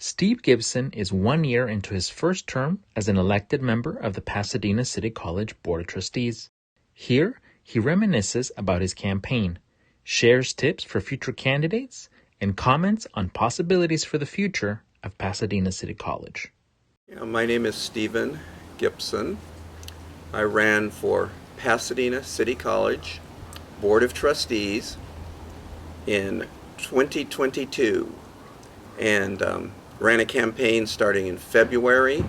Steve Gibson is 1 year into his first term as an elected member of the Pasadena City College Board of Trustees. Here, he reminisces about his campaign, shares tips for future candidates, and comments on possibilities for the future of Pasadena City College. My name is Stephen Gibson. I ran for Pasadena City College Board of Trustees in 2022 and ran a campaign starting in February,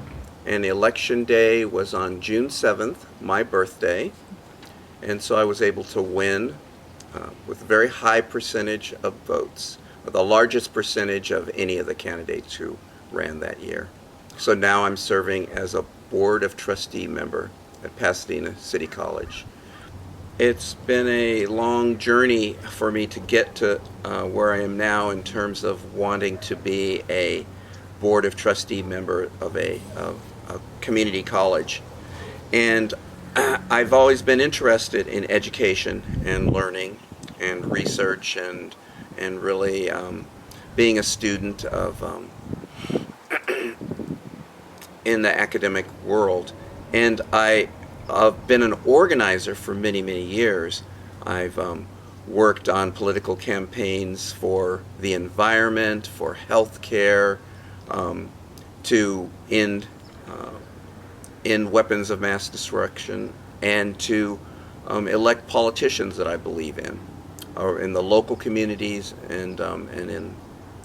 and election day was on June 7th, my birthday, and so I was able to win with a very high percentage of votes, the largest percentage of any of the candidates who ran that year. So now I'm serving as a Board of Trustee member at Pasadena City College. It's been a long journey for me to get to where I am now in terms of wanting to be a Board of Trustee member of a community college. And I've always been interested in education and learning and research and really being a student of in the academic world. And I've been an organizer for many, many years. I've worked on political campaigns for the environment, for health care, to end weapons of mass destruction, and to elect politicians that I believe in, or in the local communities and in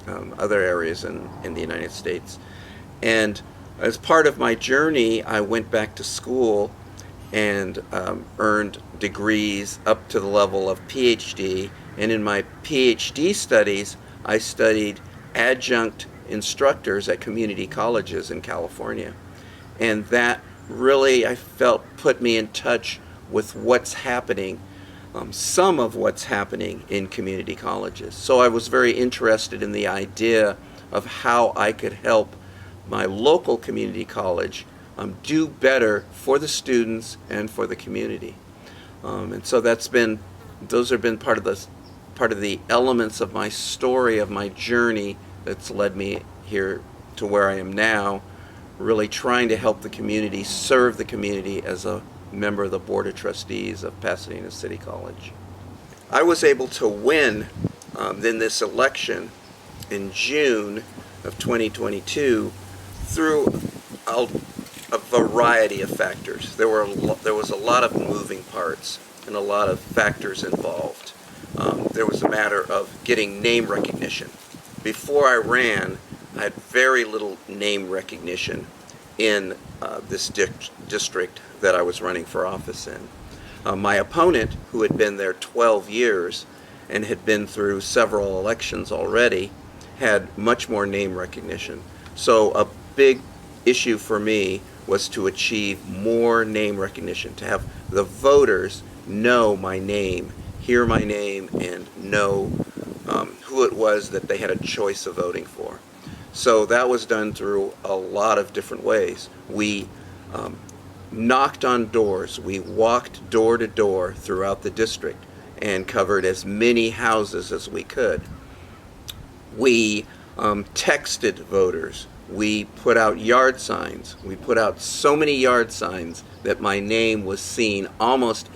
other areas in the United States. And as part of my journey, I went back to school and earned degrees up to the level of PhD. And in my PhD studies, I studied adjunct instructors at community colleges in California. And that really, I felt, put me in touch with what's happening, some of what's happening in community colleges. So I was very interested in the idea of how I could help my local community college do better for the students and for the community. And so those have been part of the elements of my story, of my journey that's led me here to where I am now, really trying to help the community, serve the community as a member of the Board of Trustees of Pasadena City College. I was able to win in this election in June of 2022 through a variety of factors. There was a lot of moving parts and a lot of factors involved. There was a matter of getting name recognition. Before I ran, I had very little name recognition in this district that I was running for office in. My opponent, who had been there 12 years and had been through several elections already, had much more name recognition. So a big issue for me was to achieve more name recognition, to have the voters know my name, hear my name, and know who it was that they had a choice of voting for. So that was done through a lot of different ways. We knocked on doors. We walked door to door throughout the district and covered as many houses as we could. We texted voters. We put out yard signs. We put out so many yard signs that my name was seen almost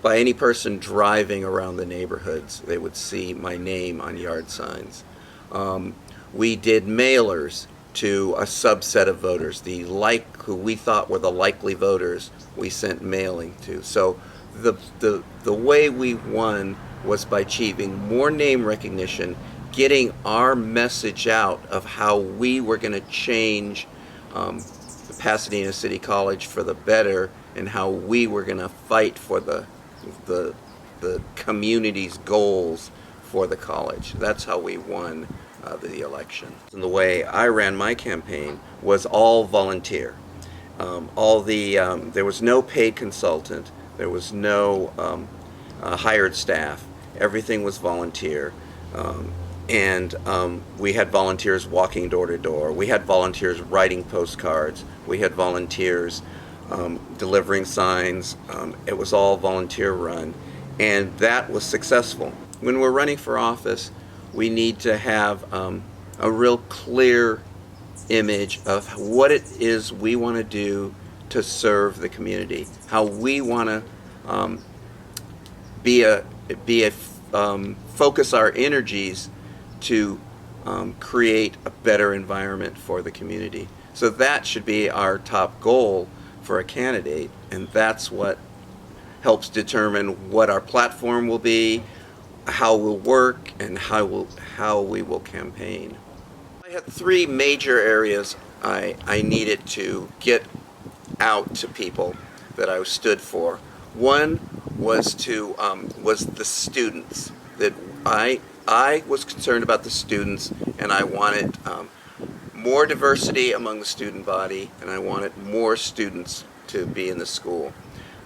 by any person driving around the neighborhoods. They would see my name on yard signs. We did mailers to a subset of voters, who we thought were the likely voters. We sent mailing to. So the way we won was by achieving more name recognition, getting our message out of how we were going to change the Pasadena City College for the better, and how we were going to fight for the community's goals for the college. That's how we won the election. And the way I ran my campaign was all volunteer. There was no paid consultant. There was no hired staff. Everything was volunteer. And we had volunteers walking door to door. We had volunteers writing postcards. We had volunteers delivering signs. It was all volunteer run, and that was successful. When we're running for office, we need to have a real clear image of what it is we want to do to serve the community, how we want to be a be a focus our energies to create a better environment for the community. So that should be our top goal for a candidate, and that's what helps determine what our platform will be, how we'll work, and how we will campaign. I had three major areas I needed to get out to people that I stood for. One was was the students. That I was concerned about the students, and I wanted more diversity among the student body, and I wanted more students to be in the school.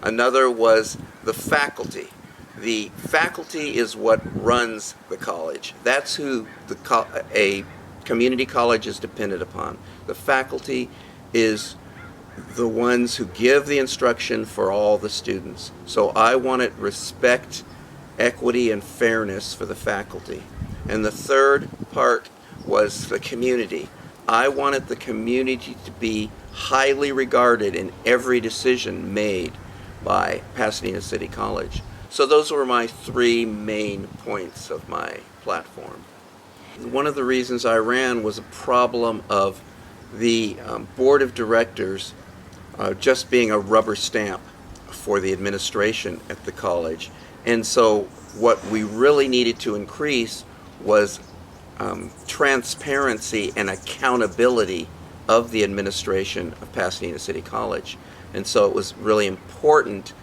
Another was the faculty. The faculty is what runs the college. That's who a community college is dependent upon. The faculty is the ones who give the instruction for all the students. So I wanted respect, equity, and fairness for the faculty. And the third part was the community. I wanted the community to be highly regarded in every decision made by Pasadena City College. So those were my three main points of my platform. One of the reasons I ran was a problem of the board of directors just being a rubber stamp for the administration at the college. And so what we really needed to increase was transparency and accountability of the administration of Pasadena City College. And so it was really important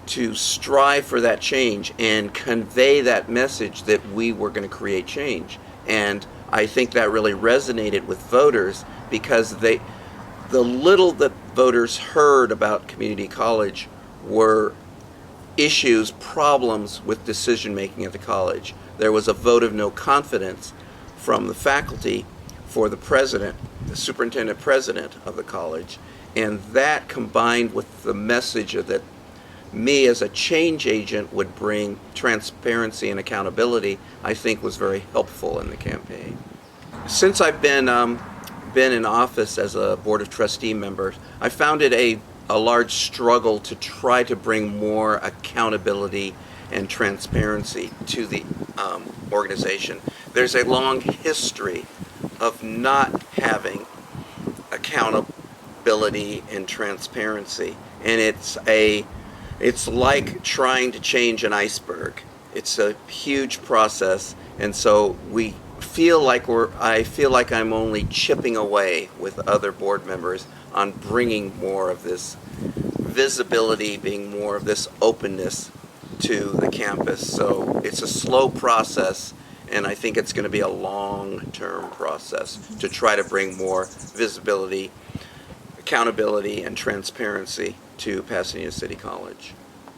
to strive for that change and convey that message that we were going to create change. And I think that really resonated with voters because the little that voters heard about community college were issues, problems with decision making at the college. There was a vote of no confidence from the faculty for the president, the superintendent president of the college, and that combined with the message that me as a change agent would bring transparency and accountability, I think was very helpful in the campaign. Since I've been in office as a Board of Trustee member, I found it a large struggle to try to bring more accountability and transparency to the organization. There's a long history of not having accountability and transparency, and it's like trying to change an iceberg. It's a huge process, and so I feel like I'm only chipping away with other board members on bringing more of this visibility, being more of this openness to the campus. So it's a slow process, and I think it's going to be a long-term process to try to bring more visibility, accountability, and transparency to Pasadena City College.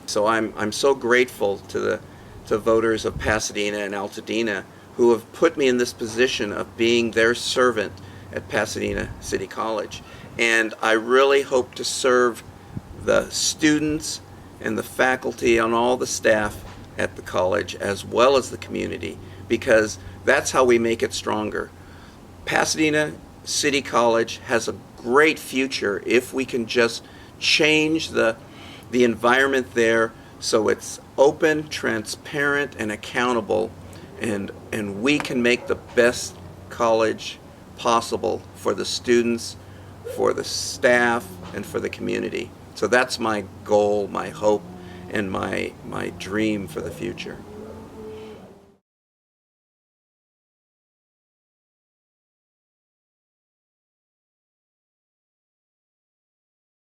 So I'm so grateful to voters of Pasadena and Altadena who have put me in this position of being their servant at Pasadena City College. And I really hope to serve the students and the faculty and all the staff at the college as well as the community, because that's how we make it stronger. Pasadena City College has a great future if we can just change the environment there so it's open, transparent, and accountable, and we can make the best college possible for the students, for the staff, and for the community. So that's my goal, my hope, and my dream for the future.